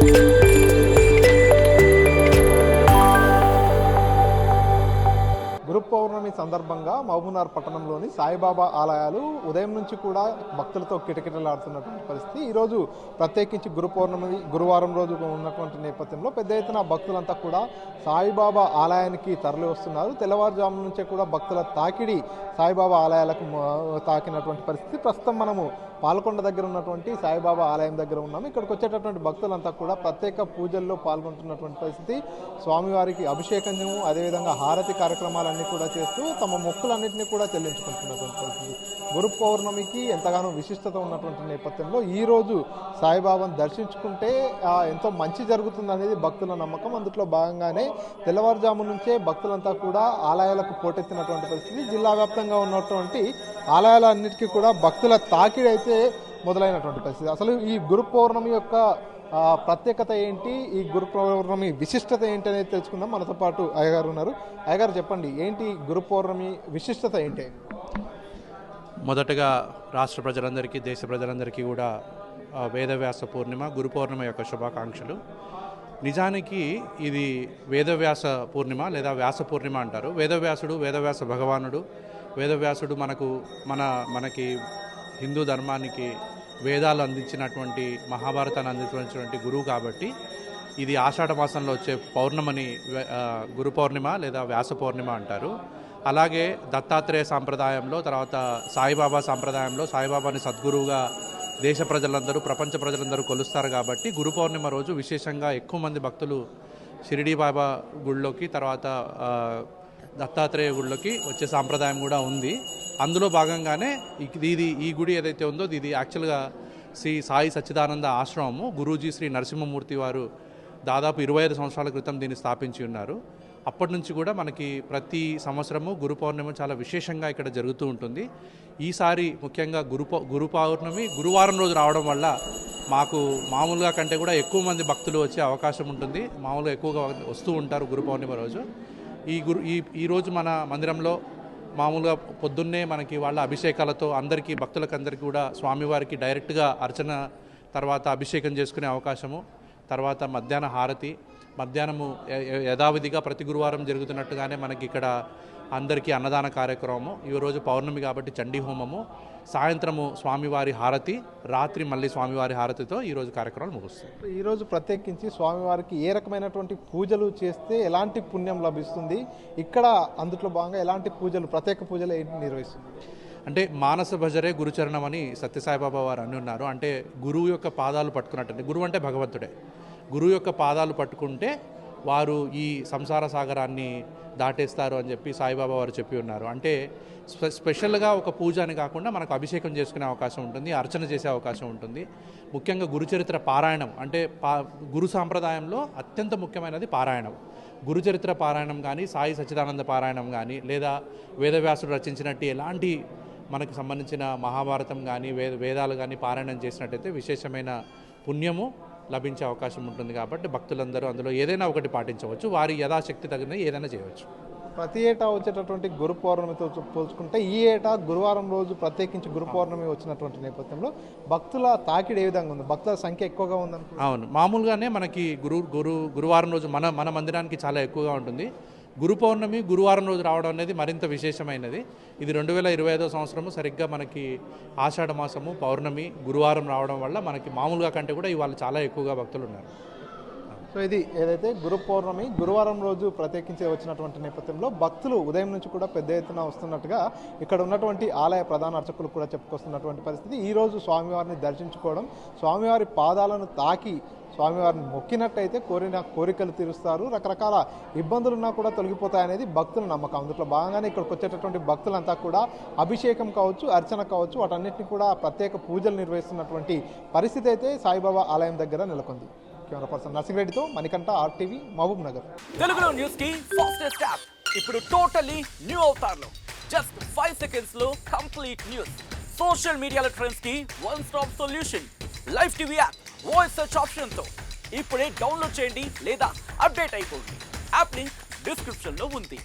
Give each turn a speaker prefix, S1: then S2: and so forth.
S1: గురు పౌర్ణమి సందర్భంగా మహబూబ్నగర్ పట్టణంలోని సాయిబాబా ఆలయాలు ఉదయం నుంచి కూడా భక్తులతో కిటకిటలాడుతున్నటువంటి పరిస్థితి. ఈరోజు ప్రత్యేకించి గురు పౌర్ణమి గురువారం రోజు ఉన్నటువంటి నేపథ్యంలో పెద్ద ఎత్తున భక్తులంతా కూడా సాయిబాబా ఆలయానికి తరలి వస్తున్నారు. తెల్లవారుజాము నుంచే కూడా భక్తుల తాకిడి సాయిబాబా ఆలయాలకు తాకినటువంటి పరిస్థితి. ప్రస్తుతం మనము పాల్కొండ దగ్గర ఉన్నటువంటి సాయిబాబా ఆలయం దగ్గర ఉన్నాము. ఇక్కడికి వచ్చేటటువంటి భక్తులంతా కూడా ప్రత్యేక పూజల్లో పాల్గొంటున్నటువంటి పరిస్థితి. స్వామివారికి అభిషేకము అదేవిధంగా హారతి కార్యక్రమాలన్నీ కూడా చేస్తూ తమ మొక్కులన్నింటినీ కూడా చెల్లించుకుంటున్నటువంటి పరిస్థితి. గురు పౌర్ణమికి ఎంతగానో విశిష్టత ఉన్నటువంటి నేపథ్యంలో ఈరోజు సాయిబాబాను దర్శించుకుంటే ఎంతో మంచి జరుగుతుంది అనేది భక్తుల నమ్మకం. అందులో భాగంగానే తెల్లవారుజాము నుంచే భక్తులంతా కూడా ఆలయాలకు పోటెత్తినటువంటి పరిస్థితి. జిల్లా వ్యాప్తంగా ఉన్నటువంటి ఆలయాలన్నిటికీ కూడా భక్తుల తాకిడి అయితే మొదలైనటువంటి పరిస్థితి. అసలు ఈ గురు పౌర్ణమి యొక్క ప్రత్యేకత ఏంటి, ఈ గురు పౌర్ణమి విశిష్టత ఏంటి అనేది తెలుసుకుందాం. మనతో పాటు అయ్యగారు ఉన్నారు. అయ్యగారు చెప్పండి, ఏంటి గురు పౌర్ణమి విశిష్టత ఏంటి?
S2: మొదటగా రాష్ట్ర ప్రజలందరికీ దేశ ప్రజలందరికీ కూడా వేదవ్యాస పూర్ణిమ గురు పౌర్ణిమ యొక్క శుభాకాంక్షలు. నిజానికి ఇది వేదవ్యాస పూర్ణిమ లేదా వ్యాస పూర్ణిమ అంటారు. వేదవ్యాసుడు వేదవ్యాస భగవానుడు. వేదవ్యాసుడు మనకి హిందూ ధర్మానికి వేదాలు అందించినటువంటి మహాభారతాన్ని అందించినటువంటి గురువు కాబట్టి ఇది ఆషాఢ మాసంలో వచ్చే పౌర్ణమిని గురు పౌర్ణిమ లేదా వ్యాస పౌర్ణిమ అంటారు. అలాగే దత్తాత్రేయ సాంప్రదాయంలో తర్వాత సాయిబాబా సాంప్రదాయంలో సాయిబాబాని సద్గురువుగా దేశ ప్రజలందరూ ప్రపంచ ప్రజలందరూ కొలుస్తారు కాబట్టి గురు పౌర్ణిమ రోజు విశేషంగా ఎక్కువ మంది భక్తులు షిరిడీ బాబా గుళ్ళోకి తర్వాత దత్తాత్రేయ గుళ్ళకి వచ్చే సాంప్రదాయం కూడా ఉంది. అందులో భాగంగానే ఈ గుడి ఏదైతే ఉందో ఇది యాక్చువల్గా శ్రీ సాయి సచ్చిదానంద ఆశ్రమము. గురూజీ శ్రీ నరసింహమూర్తి వారు దాదాపు 25 సంవత్సరాల క్రితం దీన్ని స్థాపించి ఉన్నారు. అప్పటి నుంచి కూడా మనకి ప్రతి సంవత్సరము గురు పౌర్ణమి చాలా విశేషంగా ఇక్కడ జరుగుతూ ఉంటుంది. ఈసారి ముఖ్యంగా గురు పౌర్ణమి గురువారం రోజు రావడం వల్ల మాకు మామూలుగా కంటే కూడా ఎక్కువ మంది భక్తులు వచ్చే అవకాశం ఉంటుంది. మామూలుగా ఎక్కువగా వస్తూ ఉంటారు గురు పౌర్ణిమ రోజు. ఈరోజు మన మందిరంలో మామూలుగా పొద్దున్నే మనకి వాళ్ళ అభిషేకాలతో భక్తులకందరికీ కూడా స్వామివారికి డైరెక్ట్గా అర్చన తర్వాత అభిషేకం చేసుకునే అవకాశము, తర్వాత మధ్యాహ్న హారతి, మధ్యాహ్నము యథావిధిగా ప్రతి గురువారం జరుగుతున్నట్టుగానే మనకి ఇక్కడ అందరికీ అన్నదాన కార్యక్రమము, ఈరోజు పౌర్ణమి కాబట్టి చండీ హోమము, సాయంత్రము స్వామివారి హారతి, రాత్రి మళ్ళీ స్వామివారి హారతితో ఈరోజు కార్యక్రమాలు ముగుస్తాయి.
S1: ఈరోజు ప్రత్యేకించి స్వామివారికి ఏ రకమైనటువంటి పూజలు చేస్తే ఎలాంటి పుణ్యం లభిస్తుంది, ఇక్కడ అందులో భాగంగా ఎలాంటి పూజలు ప్రత్యేక పూజలు ఏంటి నిర్వహిస్తుంది?
S2: అంటే మానస భజరే గురుచరణం అని సత్యసాయిబాబా వారు అని ఉన్నారు. అంటే గురువు యొక్క పాదాలు పట్టుకున్నట్టు, గురువు అంటే భగవంతుడే. గురువు యొక్క పాదాలు పట్టుకుంటే వారు ఈ సంసార సాగరాన్ని దాటేస్తారు అని చెప్పి సాయిబాబా వారు చెప్పి ఉన్నారు. అంటే స్పెషల్గా ఒక పూజ అని కాకుండా మనకు అభిషేకం చేసుకునే అవకాశం ఉంటుంది, అర్చన చేసే అవకాశం ఉంటుంది. ముఖ్యంగా గురుచరిత్ర పారాయణం అంటే గురు సాంప్రదాయంలో అత్యంత ముఖ్యమైనది పారాయణం. గురుచరిత్ర పారాయణం కానీ సాయి సచ్చిదానంద పారాయణం కానీ లేదా వేదవ్యాసుడు రచించినట్టు ఎలాంటి మనకు సంబంధించిన మహాభారతం కానీ వేదాలు కానీ పారాయణం చేసినట్టయితే విశేషమైన పుణ్యము లభించే అవకాశం ఉంటుంది. కాబట్టి భక్తులందరూ అందులో ఏదైనా ఒకటి పాటించవచ్చు, వారి యథాశక్తి తగిన ఏదైనా చేయవచ్చు.
S1: ప్రతి ఏటా వచ్చేటటువంటి గురు పౌర్ణమితో పోల్చుకుంటే ఈ ఏటా గురువారం రోజు ప్రత్యేకించి గురు పౌర్ణమి వచ్చినటువంటి నేపథ్యంలో భక్తుల తాకిడి ఏ విధంగా ఉంది? భక్తుల సంఖ్య ఎక్కువగా ఉందని?
S2: అవును, మామూలుగానే మనకి గురువారం రోజు మన మందిరానికి చాలా ఎక్కువగా ఉంటుంది. గురు పౌర్ణమి గురువారం రోజు రావడం అనేది మరింత విశేషమైనది. ఇది 2025వ సంవత్సరము సరిగ్గా మనకి ఆషాఢ మాసము పౌర్ణమి గురువారం రావడం వల్ల మనకి మామూలుగా కంటే కూడా ఇవాళ చాలా ఎక్కువగా భక్తులు ఉన్నారు.
S1: సో ఇది ఏదైతే గురు పౌర్ణమి గురువారం రోజు ప్రత్యేకించి వచ్చినటువంటి నేపథ్యంలో భక్తులు ఉదయం నుంచి కూడా పెద్ద ఎత్తున వస్తున్నట్టుగా ఇక్కడ ఉన్నటువంటి ఆలయ ప్రధాన అర్చకులు కూడా చెప్పుకొస్తున్నటువంటి పరిస్థితి. ఈరోజు స్వామివారిని దర్శించుకోవడం, స్వామివారి పాదాలను తాకి స్వామివారిని మొక్కినట్టయితే కోరిన కోరికలు తీరుస్తారు, రకరకాల ఇబ్బందులున్నా కూడా తొలగిపోతాయనేది భక్తుల నమ్మకం. అందులో భాగంగానే ఇక్కడికి వచ్చేటటువంటి భక్తులంతా కూడా అభిషేకం కావచ్చు, అర్చన కావచ్చు, వాటన్నిటిని కూడా ప్రత్యేక పూజలు నిర్వహిస్తున్నటువంటి పరిస్థితి అయితే సాయిబాబా ఆలయం దగ్గర నెలకొంది. కెమెరా పర్సన్ నర్సింగ్రెడ్డితో మణికంఠ, RTV, మహబూబ్ నగర్.
S3: తెలుగులో న్యూస్ కి ఫాస్టెస్ట్ యాప్ ఇప్పుడు టోటల్లీ న్యూ అవతార్లో జస్ట్ 5 సెకండ్స్ లో కంప్లీట్ న్యూస్. సోషల్ మీడియాలో ట్రెండ్స్ కి one stop solution. Live TV app voice search option తో ఇప్పుడే డౌన్లోడ్ చేయండి లేదా అప్డేట్ అయిపోండి. యాప్ లింక్ డిస్క్రిప్షన్ లో ఉంది.